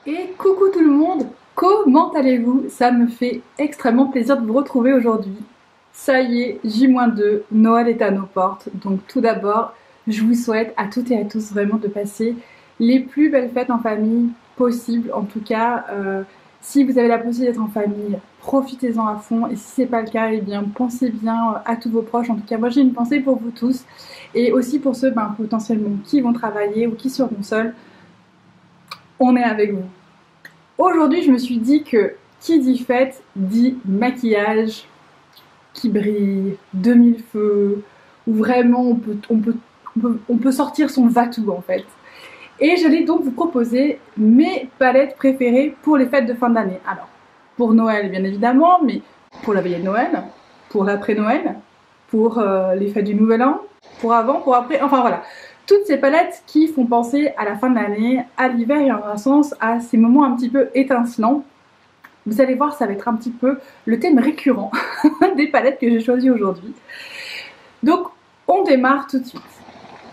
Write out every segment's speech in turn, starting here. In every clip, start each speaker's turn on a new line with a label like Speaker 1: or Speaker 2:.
Speaker 1: Et coucou tout le monde, comment allez-vous? Ça me fait extrêmement plaisir de vous retrouver aujourd'hui. Ça y est, J-2, Noël est à nos portes. Donc tout d'abord, je vous souhaite à toutes et à tous vraiment de passer les plus belles fêtes en famille possibles. En tout cas, si vous avez la possibilité d'être en famille, profitez-en à fond. Et si c'est pas le cas, eh bien pensez bien à tous vos proches. En tout cas, moi j'ai une pensée pour vous tous. Et aussi pour ceux potentiellement qui vont travailler ou qui seront seuls. On est avec vous. Aujourd'hui, je me suis dit que qui dit fête dit maquillage qui brille, 2000 feux, où vraiment on peut sortir son va-tout en fait. Et j'allais donc vous proposer mes palettes préférées pour les fêtes de fin d'année. Alors, pour Noël bien évidemment, mais pour la veillée de Noël, pour l'après-Noël, pour les fêtes du Nouvel An, pour avant, pour après, enfin voilà. Toutes ces palettes qui font penser à la fin de l'année, à l'hiver et en un sens à ces moments un petit peu étincelants. Vous allez voir, ça va être un petit peu le thème récurrent des palettes que j'ai choisies aujourd'hui. Donc, on démarre tout de suite.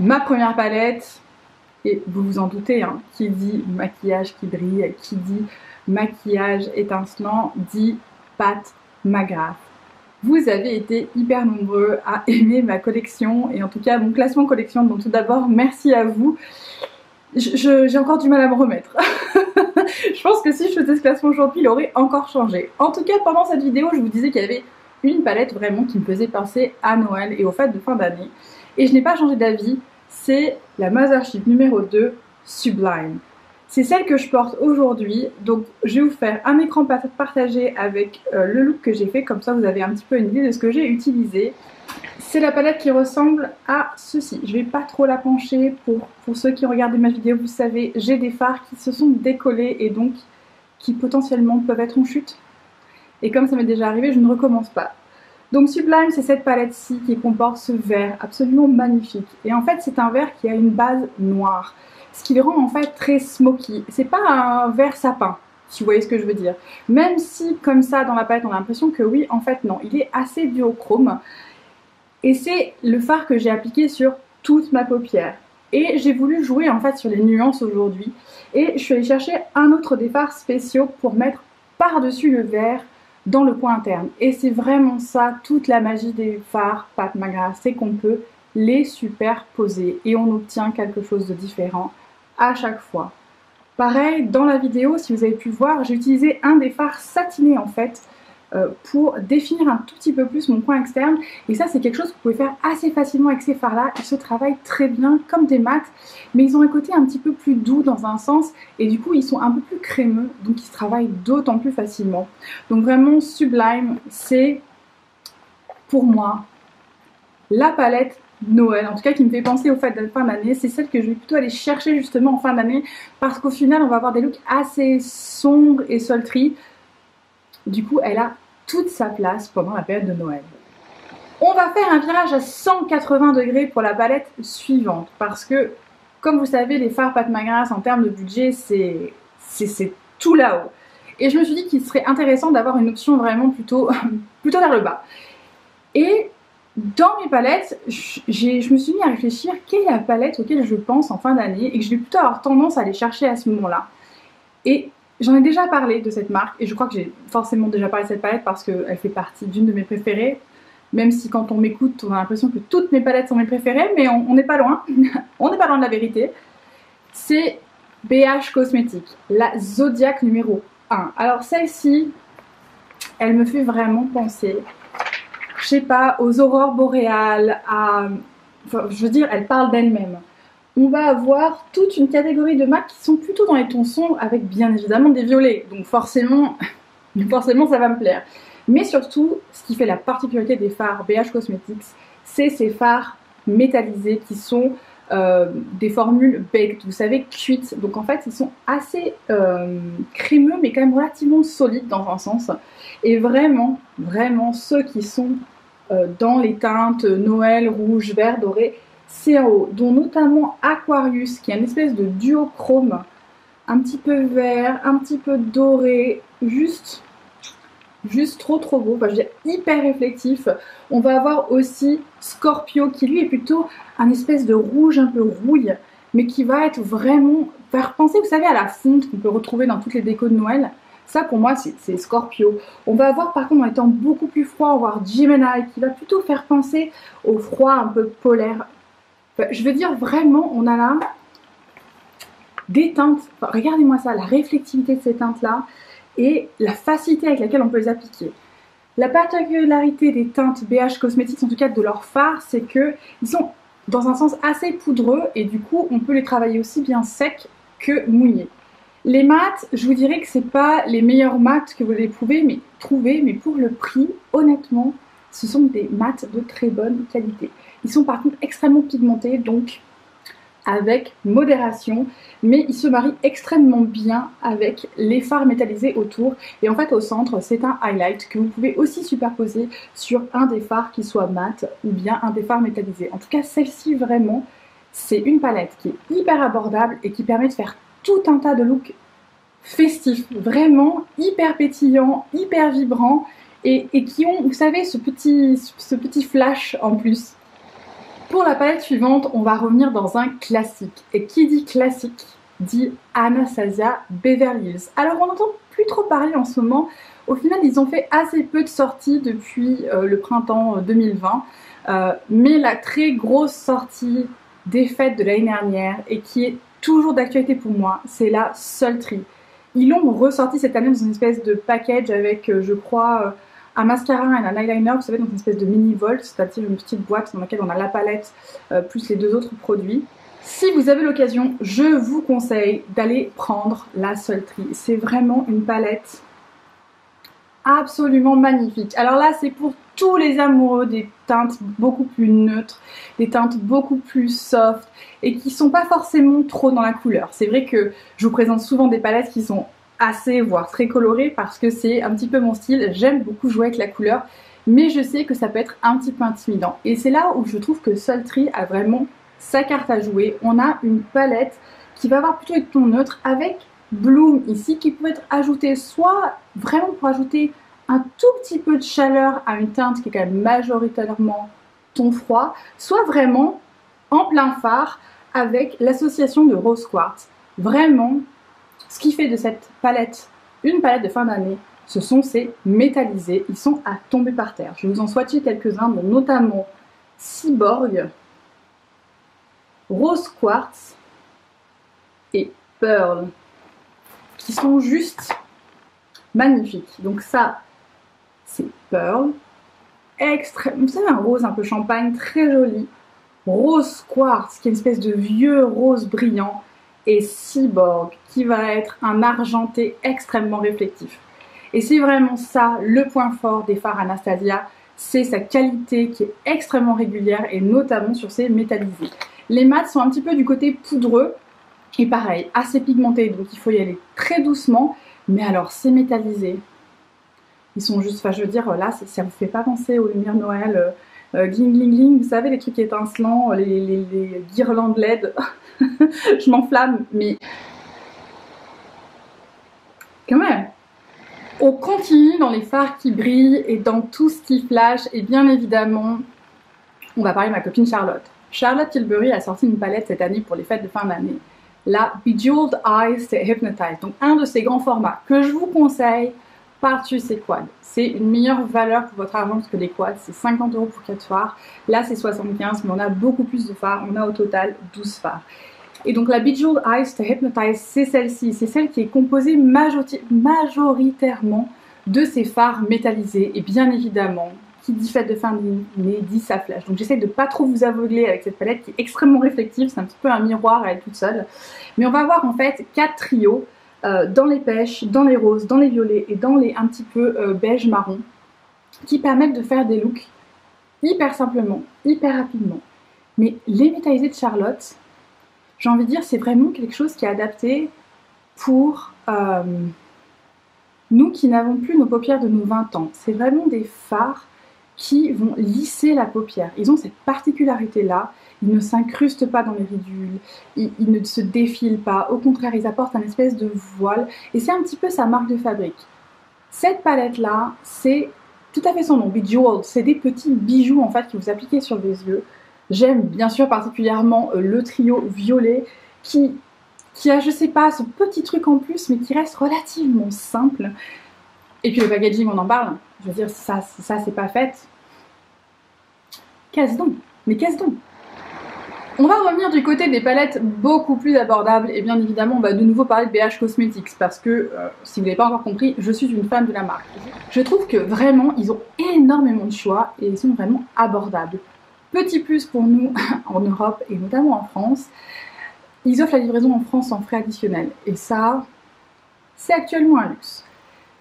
Speaker 1: Ma première palette, et vous vous en doutez, hein, qui dit maquillage qui brille, qui dit maquillage étincelant, dit Pat McGrath. Vous avez été hyper nombreux à aimer ma collection et en tout cas mon classement collection, donc tout d'abord merci à vous. J'ai encore du mal à me remettre. Je pense que si je faisais ce classement aujourd'hui, il aurait encore changé. En tout cas, pendant cette vidéo, je vous disais qu'il y avait une palette vraiment qui me faisait penser à Noël et aux fêtes de fin d'année. Et je n'ai pas changé d'avis, c'est la Mothership numéro 2 Sublime. C'est celle que je porte aujourd'hui, donc je vais vous faire un écran partagé avec le look que j'ai fait, comme ça vous avez un petit peu une idée de ce que j'ai utilisé. C'est la palette qui ressemble à ceci. Je vais pas trop la pencher pour ceux qui ont regardé ma vidéo, vous savez, j'ai des fards qui se sont décollés et donc qui potentiellement peuvent être en chute. Et comme ça m'est déjà arrivé, je ne recommence pas. Donc Sublime, c'est cette palette-ci qui comporte ce vert absolument magnifique. Et en fait, c'est un vert qui a une base noire. Ce qui le rend en fait très smoky. C'est pas un vert sapin, si vous voyez ce que je veux dire. Même si comme ça dans la palette on a l'impression que oui, en fait non, il est assez duochrome. Et c'est le fard que j'ai appliqué sur toute ma paupière. Et j'ai voulu jouer en fait sur les nuances aujourd'hui. Et je suis allée chercher un autre des fards spéciaux pour mettre par-dessus le vert dans le coin interne. Et c'est vraiment ça, toute la magie des fards Pat McGrath, c'est qu'on peut les superposer et on obtient quelque chose de différent à chaque fois. Pareil, dans la vidéo, si vous avez pu voir, j'ai utilisé un des fards satinés en fait pour définir un tout petit peu plus mon coin externe. Et ça, c'est quelque chose que vous pouvez faire assez facilement avec ces fards-là. Ils se travaillent très bien comme des mats, mais ils ont un côté un petit peu plus doux dans un sens. Et du coup, ils sont un peu plus crémeux, donc ils se travaillent d'autant plus facilement. Donc vraiment, Sublime, c'est pour moi la palette Noël, en tout cas qui me fait penser aux fêtes de fin d'année. C'est celle que je vais plutôt aller chercher justement en fin d'année parce qu'au final on va avoir des looks assez sombres et sultry. Du coup elle a toute sa place pendant la période de Noël. On va faire un virage à 180 degrés pour la palette suivante parce que comme vous savez les fards Pat McGrath en termes de budget c'est tout là-haut. Et je me suis dit qu'il serait intéressant d'avoir une option vraiment plutôt vers le bas. Et dans mes palettes, je me suis mis à réfléchir quelle est la palette auquel je pense en fin d'année et que je vais plutôt avoir tendance à aller chercher à ce moment-là. Et j'en ai déjà parlé de cette marque et je crois que j'ai forcément déjà parlé de cette palette parce qu'elle fait partie d'une de mes préférées. Même si quand on m'écoute, on a l'impression que toutes mes palettes sont mes préférées, mais on n'est pas loin. On n'est pas loin de la vérité. C'est BH Cosmetics, la Zodiac numéro 1. Alors celle-ci, elle me fait vraiment penser, je sais pas, aux aurores boréales, enfin, je veux dire, elle parle d'elle-même. On va avoir toute une catégorie de marques qui sont plutôt dans les tons sombres avec bien évidemment des violets. Donc forcément ça va me plaire. Mais surtout, ce qui fait la particularité des fards BH Cosmetics, c'est ces fards métallisés qui sont des formules baked, vous savez, cuites. Donc en fait, ils sont assez crémeux, mais quand même relativement solides dans un sens. Et vraiment, vraiment, ceux qui sont dans les teintes Noël, rouge, vert, doré, c'est en haut. Dont notamment Aquarius, qui est une espèce de duochrome, un petit peu vert, un petit peu doré, juste trop beau, enfin, je veux dire hyper réflectif. On va avoir aussi Scorpio qui lui est plutôt un espèce de rouge un peu rouille mais qui va être vraiment faire penser, vous savez, à la fonte qu'on peut retrouver dans toutes les décos de Noël. Ça, pour moi, c'est Scorpio. On va avoir, par contre, dans les temps beaucoup plus froids, on va avoir Gemini, qui va plutôt faire penser au froid un peu polaire. Enfin, je veux dire, vraiment, on a là des teintes. Enfin, regardez-moi ça, la réflectivité de ces teintes-là et la facilité avec laquelle on peut les appliquer. La particularité des teintes BH Cosmetics, en tout cas de leur fard, c'est qu'ils sont dans un sens assez poudreux et du coup, on peut les travailler aussi bien secs que mouillés. Les mats, je vous dirais que c'est pas les meilleurs mats que vous allez trouver, mais pour le prix, honnêtement, ce sont des mats de très bonne qualité. Ils sont par contre extrêmement pigmentés, donc avec modération, mais ils se marient extrêmement bien avec les fards métallisés autour. Et en fait, au centre, c'est un highlight que vous pouvez aussi superposer sur un des fards qui soit mat ou bien un des fards métallisés. En tout cas, celle-ci, vraiment, c'est une palette qui est hyper abordable et qui permet de faire tout un tas de looks festifs, vraiment hyper pétillants, hyper vibrants et qui ont, vous savez, ce petit flash en plus. Pour la palette suivante, on va revenir dans un classique. Et qui dit classique dit Anastasia Beverly Hills. Alors on n'entend plus trop parler en ce moment. Au final, ils ont fait assez peu de sorties depuis le printemps 2020. Mais la très grosse sortie des fêtes de l'année dernière et qui est toujours d'actualité pour moi, c'est la Sultry. Ils l'ont ressorti cette année dans une espèce de package avec, je crois, un mascara et un eyeliner, vous savez, dans une espèce de mini volt, c'est-à-dire une petite boîte dans laquelle on a la palette plus les deux autres produits. Si vous avez l'occasion, je vous conseille d'aller prendre la Sultry. C'est vraiment une palette absolument magnifique. Alors là, c'est pour tous les amoureux des teintes beaucoup plus neutres, des teintes beaucoup plus soft et qui sont pas forcément trop dans la couleur. C'est vrai que je vous présente souvent des palettes qui sont assez, voire très colorées parce que c'est un petit peu mon style. J'aime beaucoup jouer avec la couleur, mais je sais que ça peut être un petit peu intimidant. Et c'est là où je trouve que Sultry a vraiment sa carte à jouer. On a une palette qui va avoir plutôt des tons neutres avec Bloom ici qui peut être ajouté soit vraiment pour ajouter un tout petit peu de chaleur à une teinte qui est quand même majoritairement ton froid, soit vraiment en plein fard avec l'association de Rose Quartz. Vraiment, ce qui fait de cette palette une palette de fin d'année, ce sont ces métallisés. Ils sont à tomber par terre. Je vais vous en swatcher quelques-uns, notamment Cyborg, Rose Quartz et Pearl, qui sont juste magnifiques. Donc ça, c'est Pearl, vous savez, un rose un peu champagne, très joli. Rose Quartz, qui est une espèce de vieux rose brillant, et Cyborg, qui va être un argenté extrêmement réflectif. Et c'est vraiment ça le point fort des fards Anastasia, c'est sa qualité qui est extrêmement régulière et notamment sur ses métallisés. Les mats sont un petit peu du côté poudreux et pareil, assez pigmentés, donc il faut y aller très doucement. Mais alors, ces métallisés, ils sont juste, enfin je veux dire, là, ça vous fait pas penser aux lumières Noël, gling gling gling, vous savez, les trucs étincelants, les guirlandes LED. Je m'enflamme, mais quand même. On continue dans les fards qui brillent et dans tout ce qui flash. Et bien évidemment, on va parler de ma copine Charlotte. Charlotte Tilbury a sorti une palette cette année pour les fêtes de fin d'année. La Bejeweled Eyes to Hypnotize. Donc un de ces grands formats que je vous conseille par-dessus ces quads. C'est une meilleure valeur pour votre argent parce que les quads, c'est 50 € pour 4 fards. Là, c'est 75, mais on a beaucoup plus de fards. On a au total 12 fards. Et donc la Bejeweled Eyes to Hypnotize, c'est celle-ci. C'est celle qui est composée majoritairement de ces fards métallisés. Et bien évidemment, qui dit fête de fin d'année dit ça flash. Donc j'essaie de pas trop vous aveugler avec cette palette qui est extrêmement réflective. C'est un petit peu un miroir à elle toute seule. Mais on va avoir en fait 4 trios dans les pêches, dans les roses, dans les violets et dans les un petit peu beige marron qui permettent de faire des looks hyper simplement, hyper rapidement. Mais les métallisés de Charlotte, j'ai envie de dire, c'est vraiment quelque chose qui est adapté pour nous qui n'avons plus nos paupières de nos 20 ans. C'est vraiment des fards qui vont lisser la paupière. Ils ont cette particularité-là. Ils ne s'incrustent pas dans les ridules. Ils ne se défilent pas. Au contraire, ils apportent un espèce de voile. Et c'est un petit peu sa marque de fabrique. Cette palette-là, c'est tout à fait son nom, Bejeweled. C'est des petits bijoux en fait que vous appliquez sur les yeux. J'aime bien sûr particulièrement le trio violet qui qui a, je sais pas, ce petit truc en plus, mais qui reste relativement simple. Et puis le packaging, on en parle. Je veux dire, ça c'est pas fait. Qu'est-ce donc? Mais qu'est-ce donc? On va revenir du côté des palettes beaucoup plus abordables et bien évidemment on va de nouveau parler de BH Cosmetics parce que, si vous n'avez pas encore compris, je suis une fan de la marque. Je trouve que vraiment ils ont énormément de choix et ils sont vraiment abordables. Petit plus pour nous en Europe et notamment en France, ils offrent la livraison en France sans frais additionnels et ça, c'est actuellement un luxe.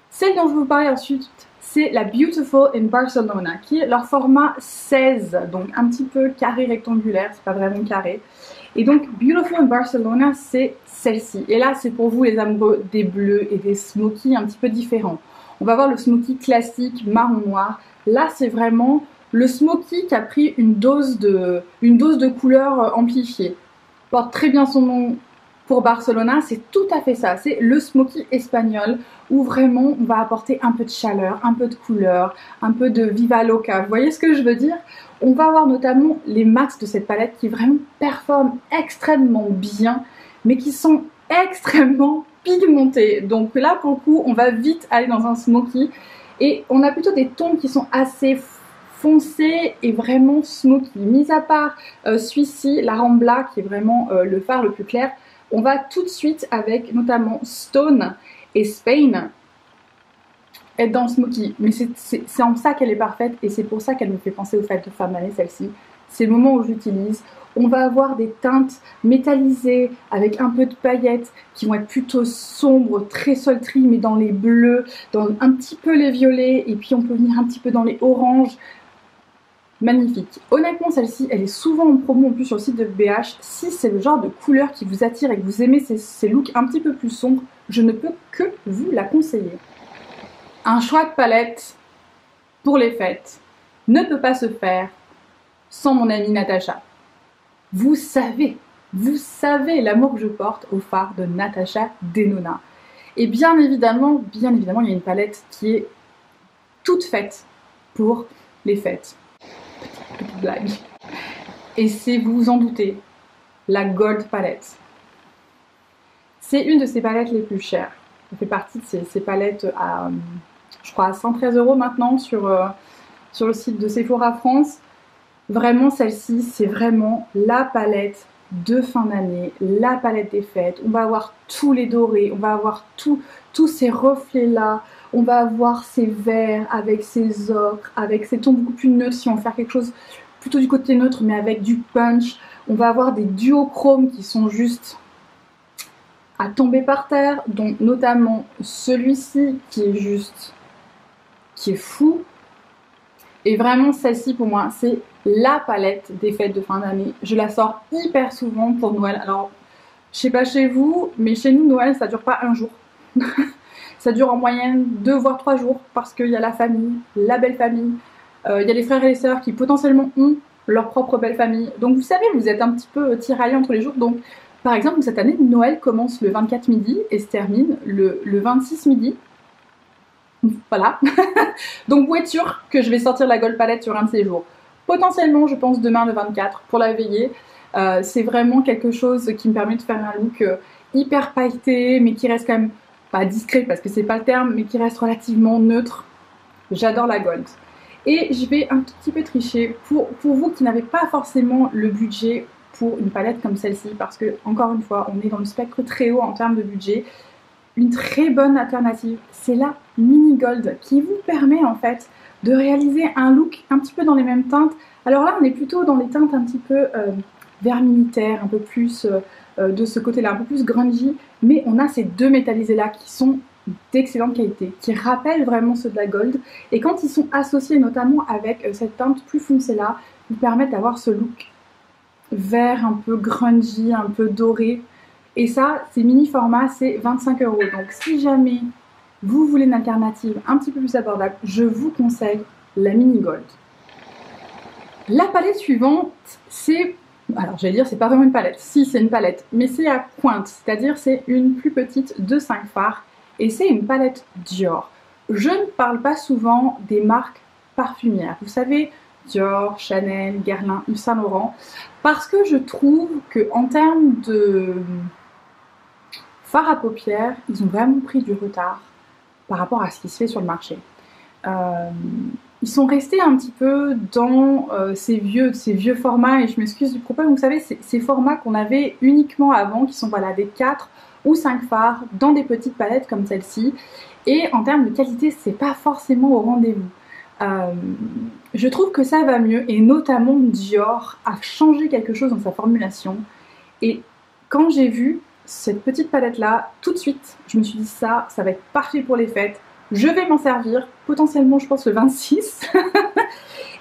Speaker 1: Celle dont je vais vous parler ensuite, c'est la Beautiful in Barcelona, qui est leur format 16, donc un petit peu carré rectangulaire, c'est pas vraiment carré. Et donc Beautiful in Barcelona, c'est celle-ci. Et là, c'est pour vous les amoureux des bleus et des smokies un petit peu différents. On va voir le smoky classique marron noir. Là, c'est vraiment le smoky qui a pris une dose de couleur amplifiée. Porte très bien son nom. Pour Barcelona, c'est tout à fait ça, c'est le smoky espagnol où vraiment on va apporter un peu de chaleur, un peu de couleur, un peu de viva loca. Vous voyez ce que je veux dire? On va avoir notamment les max de cette palette qui vraiment performent extrêmement bien, mais qui sont extrêmement pigmentés. Donc là, pour le coup, on va vite aller dans un smoky et on a plutôt des tons qui sont assez foncé et vraiment smoky. Mis à part celui-ci, la Rambla qui est vraiment le fard le plus clair, on va tout de suite avec notamment Stone et Spain être dans le smoky. Mais c'est en ça qu'elle est parfaite et c'est pour ça qu'elle me fait penser aux fêtes de fin d'année, celle-ci. C'est le moment où j'utilise. On va avoir des teintes métallisées avec un peu de paillettes qui vont être plutôt sombres, très sultry, mais dans les bleus, dans un petit peu les violets et puis on peut venir un petit peu dans les oranges. Magnifique. Honnêtement, celle-ci, elle est souvent en promo en plus sur le site de BH. Si c'est le genre de couleur qui vous attire et que vous aimez ces looks un petit peu plus sombres, je ne peux que vous la conseiller. Un choix de palette pour les fêtes ne peut pas se faire sans mon amie Natacha. Vous savez l'amour que je porte au fard de Natasha Denona. Et bien évidemment, il y a une palette qui est toute faite pour les fêtes. Petite blague. Et c'est, vous vous en doutez, la Gold Palette. C'est une de ces palettes les plus chères. Ça fait partie de ces palettes à, je crois, à 113 € maintenant sur le site de Sephora France. Vraiment, celle-ci, c'est vraiment la palette de fin d'année, la palette des fêtes. On va avoir tous les dorés, on va avoir tous ces reflets-là. On va avoir ces verts avec ces ocres, avec ces tons beaucoup plus neutres si on veut faire quelque chose plutôt du côté neutre mais avec du punch. On va avoir des duochromes qui sont juste à tomber par terre, dont notamment celui-ci qui est fou. Et vraiment celle-ci pour moi c'est la palette des fêtes de fin d'année. Je la sors hyper souvent pour Noël. Alors je sais pas chez vous, mais chez nous Noël ça dure pas un jour. Ça dure en moyenne 2 voire 3 jours parce qu'il y a la famille, la belle famille, il y a les frères et les sœurs qui potentiellement ont leur propre belle famille. Donc vous savez, vous êtes un petit peu tiraillés entre les jours. Donc par exemple, cette année, Noël commence le 24 midi et se termine le 26 midi. Voilà. Donc vous pouvez être sûr que je vais sortir la Gold Palette sur un de ces jours. Potentiellement, je pense demain le 24 pour la veillée. C'est vraiment quelque chose qui me permet de faire un look hyper pailleté mais qui reste quand même pas discret parce que c'est pas le terme, mais qui reste relativement neutre. J'adore la Gold. Et je vais un tout petit peu tricher pour vous qui n'avez pas forcément le budget pour une palette comme celle-ci, parce que, encore une fois, on est dans le spectre très haut en termes de budget. Une très bonne alternative, c'est la Mini Gold, qui vous permet en fait de réaliser un look un petit peu dans les mêmes teintes. Alors là, on est plutôt dans les teintes un petit peu vert militaire, un peu plus de ce côté-là, un peu plus grungy, mais on a ces deux métallisés-là qui sont d'excellente qualité, qui rappellent vraiment ceux de la Gold, et quand ils sont associés notamment avec cette teinte plus foncée-là, ils permettent d'avoir ce look vert, un peu grungy, un peu doré, et ça, c'est mini format, c'est 25 €. Donc si jamais vous voulez une alternative un petit peu plus abordable, je vous conseille la Mini Gold. La palette suivante, c'est... Alors j'allais dire c'est pas vraiment une palette, si c'est une palette, mais c'est à pointe, c'est-à-dire c'est une plus petite de 5 fards et c'est une palette Dior. Je ne parle pas souvent des marques parfumières, vous savez, Dior, Chanel, Guerlain, Yves Saint Laurent, parce que je trouve que en termes fard à paupières, ils ont vraiment pris du retard par rapport à ce qui se fait sur le marché. Ils sont restés un petit peu dans ces vieux formats, et je m'excuse du propos, vous savez, ces formats qu'on avait uniquement avant, qui sont voilà, des 4 ou 5 fards dans des petites palettes comme celle-ci, et en termes de qualité, c'est pas forcément au rendez-vous. Je trouve que ça va mieux, et notamment Dior a changé quelque chose dans sa formulation, et quand j'ai vu cette petite palette là, tout de suite, je me suis dit ça va être parfait pour les fêtes. Je vais m'en servir, potentiellement je pense le 26.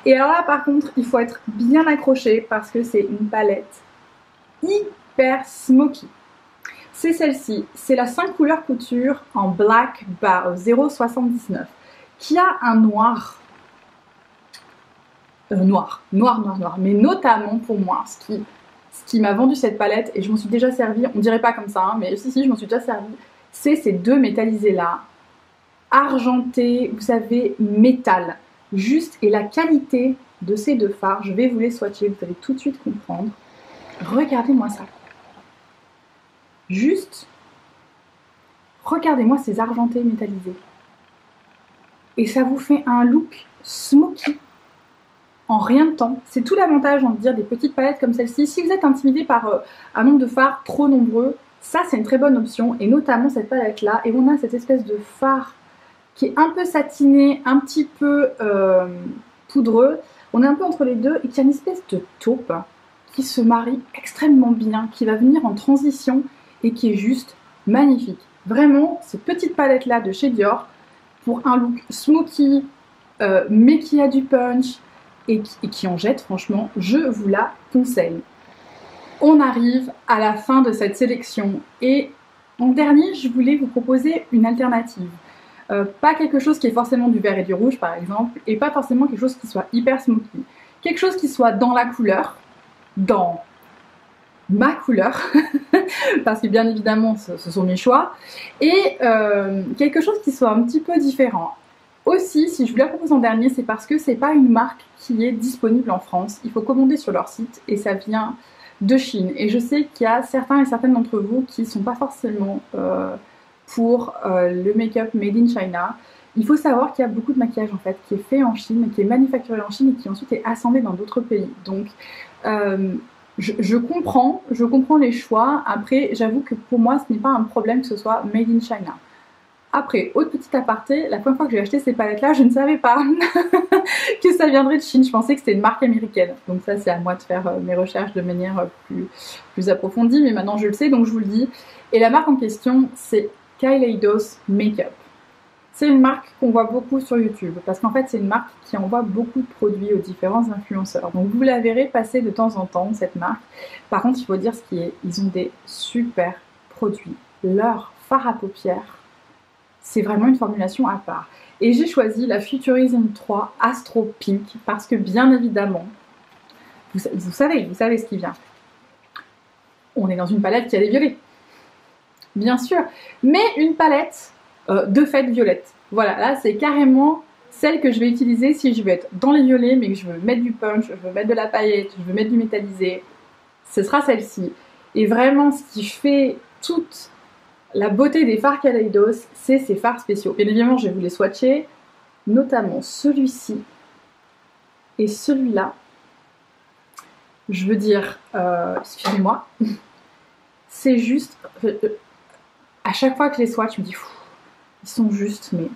Speaker 1: Et alors là par contre, il faut être bien accroché parce que c'est une palette hyper smoky. C'est celle-ci, c'est la 5 couleurs couture en Black Bar 0,79 qui a un noir. Noir. Mais notamment pour moi, ce qui m'a vendu cette palette, et je m'en suis déjà servi, on dirait pas comme ça, hein, mais si, je m'en suis déjà servi, c'est ces deux métallisés là. Argenté, vous savez, métal, juste, et la qualité de ces deux fards, je vais vous les swatcher, vous allez tout de suite comprendre. Regardez-moi ça. Juste, regardez-moi ces argentés métallisés. Et ça vous fait un look smoky en rien de temps. C'est tout l'avantage, on va dire, des petites palettes comme celle-ci. Si vous êtes intimidé par un nombre de fards trop nombreux, ça c'est une très bonne option, et notamment cette palette-là, et on a cette espèce de fard qui est un peu satiné, un petit peu poudreux. On est un peu entre les deux et qui a une espèce de taupe qui se marie extrêmement bien, qui va venir en transition et qui est juste magnifique. Vraiment, cette petite palette là de chez Dior pour un look smoky mais qui a du punch et qui en jette, franchement, je vous la conseille. On arrive à la fin de cette sélection et en dernier, je voulais vous proposer une alternative. Pas quelque chose qui est forcément du vert et du rouge par exemple, et pas forcément quelque chose qui soit hyper smoky. Quelque chose qui soit dans la couleur, dans ma couleur, parce que bien évidemment ce sont mes choix, et quelque chose qui soit un petit peu différent. Aussi, si je vous la propose en dernier, c'est parce que c'est pas une marque qui est disponible en France. Il faut commander sur leur site et ça vient de Chine. Et je sais qu'il y a certains et certaines d'entre vous qui sont pas forcément pour le make-up made in China. Il faut savoir qu'il y a beaucoup de maquillage en fait qui est fait en Chine, qui est manufacturé en Chine et qui ensuite est assemblé dans d'autres pays. Donc je comprends les choix. Après, j'avoue que pour moi, ce n'est pas un problème que ce soit made in China. Après, autre petit aparté, la première fois que j'ai acheté ces palettes-là, je ne savais pas que ça viendrait de Chine. Je pensais que c'était une marque américaine. Donc ça, c'est à moi de faire mes recherches de manière plus approfondie. Mais maintenant, je le sais, donc je vous le dis. Et la marque en question, c'est Kaleidos Makeup. C'est une marque qu'on voit beaucoup sur YouTube parce qu'en fait c'est une marque qui envoie beaucoup de produits aux différents influenceurs. Donc vous la verrez passer de temps en temps cette marque. Par contre il faut dire ce qui est, ils ont des super produits. Leur fard à paupières, c'est vraiment une formulation à part. Et j'ai choisi la Futurism 3 Astro Pink parce que bien évidemment, vous savez ce qui vient. On est dans une palette qui a des violets. Bien sûr, mais une palette de fait violette. Voilà, là c'est carrément celle que je vais utiliser si je veux être dans les violets mais que je veux mettre du punch, je veux mettre de la paillette, je veux mettre du métallisé. Ce sera celle-ci. Et vraiment ce qui fait toute la beauté des fards Kaleidos, c'est ces fards spéciaux. Bien évidemment je vais vous les swatcher, notamment celui-ci et celui-là. Je veux dire, excusez-moi, c'est juste... à chaque fois que je les swatch, je me dis, ils sont juste, mais...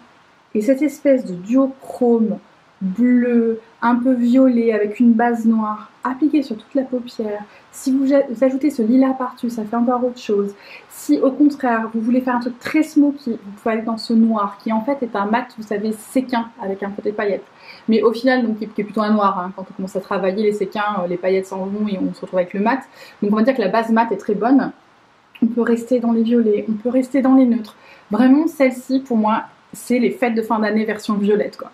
Speaker 1: Et cette espèce de duochrome bleu, un peu violet, avec une base noire, appliquée sur toute la paupière. Si vous ajoutez ce lilas par-dessus, ça fait encore autre chose. Si au contraire, vous voulez faire un truc très smoky, vous pouvez aller dans ce noir, qui en fait est un mat, vous savez, séquin, avec un côté paillettes. Mais au final, donc, qui est plutôt un noir, hein. Quand on commence à travailler les séquins, les paillettes s'en vont et on se retrouve avec le mat. Donc on va dire que la base mat est très bonne. On peut rester dans les violets, on peut rester dans les neutres. Vraiment, celle-ci, pour moi, c'est les fêtes de fin d'année version violette, quoi.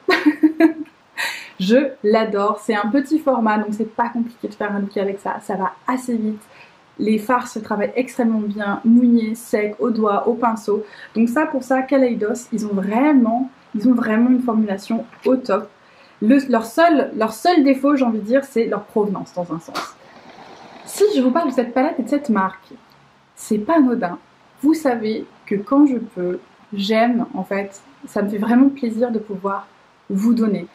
Speaker 1: Je l'adore. C'est un petit format, donc c'est pas compliqué de faire un look avec ça. Ça va assez vite. Les fards se travaillent extrêmement bien, mouillés, secs, au doigt, au pinceau. Donc ça, pour ça, Kaleidos, ils ont vraiment une formulation au top. Leur seul défaut, j'ai envie de dire, c'est leur provenance, dans un sens. Si je vous parle de cette palette et de cette marque, c'est pas anodin. Vous savez que quand je peux, j'aime en fait, ça me fait vraiment plaisir de pouvoir vous donner.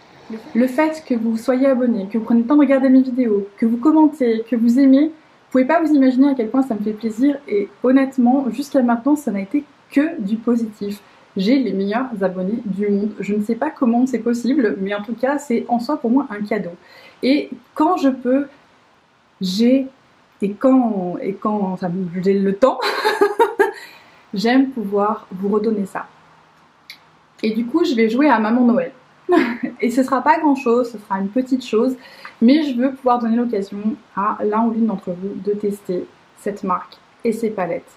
Speaker 1: Le fait que vous soyez abonné, que vous preniez le temps de regarder mes vidéos, que vous commentez, que vous aimez, vous pouvez pas vous imaginer à quel point ça me fait plaisir et honnêtement, jusqu'à maintenant, ça n'a été que du positif. J'ai les meilleurs abonnés du monde. Je ne sais pas comment c'est possible, mais en tout cas, c'est en soi pour moi un cadeau. Et quand je peux, j'ai quand j'ai le temps, j'aime pouvoir vous redonner ça. Et du coup, je vais jouer à Maman Noël. Et ce sera pas grand chose, ce sera une petite chose, mais je veux pouvoir donner l'occasion à l'un ou l'une d'entre vous de tester cette marque et ces palettes.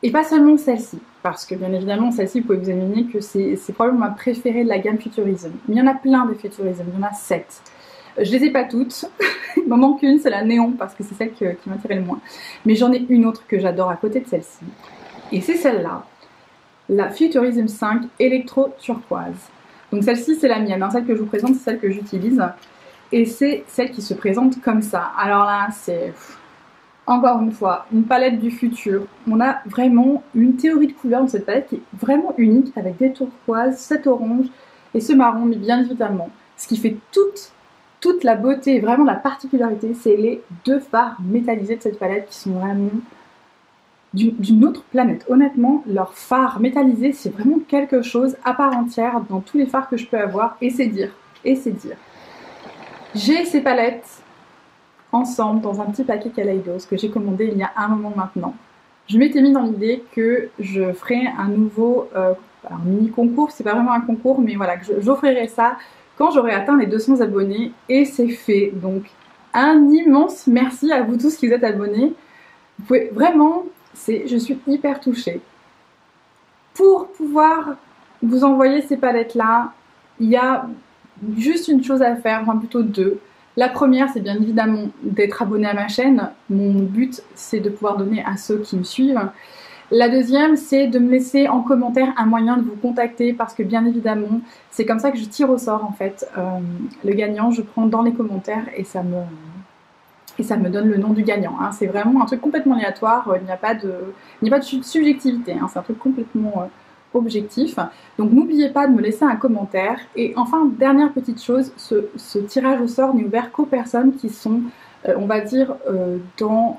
Speaker 1: Et pas seulement celle-ci, parce que bien évidemment celle-ci vous pouvez vous imaginer que c'est probablement ma préférée de la gamme Futurism. Mais il y en a plein des Futurism, il y en a 7. Je les ai pas toutes, il m'en manque une, c'est la Néon parce que c'est celle qui m'attirait le moins. Mais j'en ai une autre que j'adore à côté de celle-ci. Et c'est celle-là, la Futurism 5 Electro Turquoise. Donc celle-ci c'est la mienne, hein. Celle que je vous présente c'est celle que j'utilise. Et c'est celle qui se présente comme ça. Alors là c'est, encore une fois, une palette du futur. On a vraiment une théorie de couleurs dans cette palette qui est vraiment unique avec des turquoises, cet orange et ce marron. Mais bien évidemment, ce qui fait toute la beauté et vraiment la particularité, c'est les deux fards métallisés de cette palette qui sont vraiment d'une autre planète. Honnêtement, leurs fards métallisés, c'est vraiment quelque chose à part entière dans tous les fards que je peux avoir, et c'est dire, et c'est dire. J'ai ces palettes ensemble dans un petit paquet Kaleidos que j'ai commandé il y a un moment maintenant. Je m'étais mis dans l'idée que je ferais un nouveau mini concours, c'est pas vraiment un concours, mais voilà, que j'offrirai ça quand j'aurai atteint les 200 abonnés, et c'est fait. Donc un immense merci à vous tous qui vous êtes abonnés. Vous pouvez vraiment, je suis hyper touchée. Pour pouvoir vous envoyer ces palettes-là, il y a juste une chose à faire, enfin plutôt deux. La première, c'est bien évidemment d'être abonné à ma chaîne. Mon but, c'est de pouvoir donner à ceux qui me suivent. La deuxième, c'est de me laisser en commentaire un moyen de vous contacter parce que bien évidemment, c'est comme ça que je tire au sort en fait. Le gagnant, je prends dans les commentaires et ça me donne le nom du gagnant. Hein. C'est vraiment un truc complètement aléatoire, il n'y a pas de subjectivité, hein. C'est un truc complètement objectif. Donc n'oubliez pas de me laisser un commentaire. Et enfin, dernière petite chose, ce tirage au sort n'est ouvert qu'aux personnes qui sont, on va dire, dans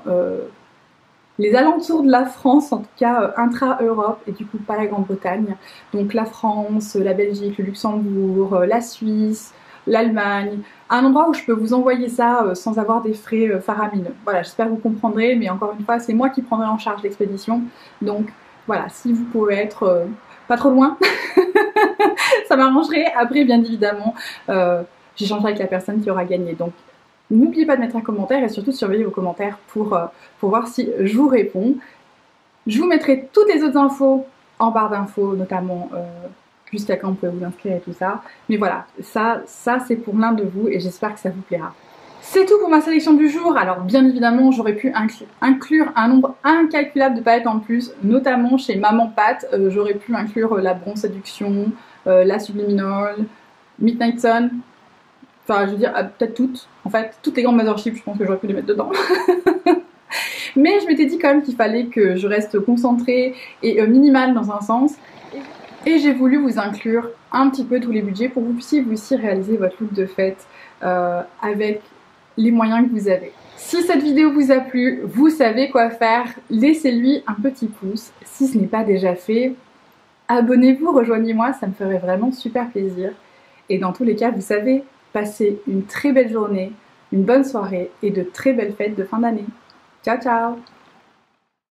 Speaker 1: les alentours de la France, en tout cas intra-Europe, et du coup pas la Grande-Bretagne. Donc la France, la Belgique, le Luxembourg, la Suisse, l'Allemagne, un endroit où je peux vous envoyer ça sans avoir des frais faramineux. Voilà, j'espère que vous comprendrez, mais encore une fois, c'est moi qui prendrai en charge l'expédition. Donc voilà, si vous pouvez être pas trop loin, ça m'arrangerait. Après, bien évidemment, j'échangerai avec la personne qui aura gagné. Donc n'oubliez pas de mettre un commentaire et surtout surveillez vos commentaires pour voir si je vous réponds. Je vous mettrai toutes les autres infos en barre d'infos, notamment jusqu'à quand vous pouvez vous inscrire et tout ça. Mais voilà, ça c'est pour l'un de vous et j'espère que ça vous plaira. C'est tout pour ma sélection du jour. Alors bien évidemment, j'aurais pu inclure un nombre incalculable de palettes en plus, notamment chez Maman Pat. J'aurais pu inclure la Bronze Séduction, la Subliminal, Midnight Sun. Enfin, je veux dire, peut-être toutes. En fait, toutes les grandes Mothership, je pense que j'aurais pu les mettre dedans. Mais je m'étais dit quand même qu'il fallait que je reste concentrée et minimale dans un sens. Et j'ai voulu vous inclure un petit peu tous les budgets pour que vous puissiez vous aussi réaliser votre look de fête avec les moyens que vous avez. Si cette vidéo vous a plu, vous savez quoi faire. Laissez-lui un petit pouce. Si ce n'est pas déjà fait, abonnez-vous, rejoignez-moi, ça me ferait vraiment super plaisir. Et dans tous les cas, vous savez, passez une très belle journée, une bonne soirée et de très belles fêtes de fin d'année. Ciao ciao!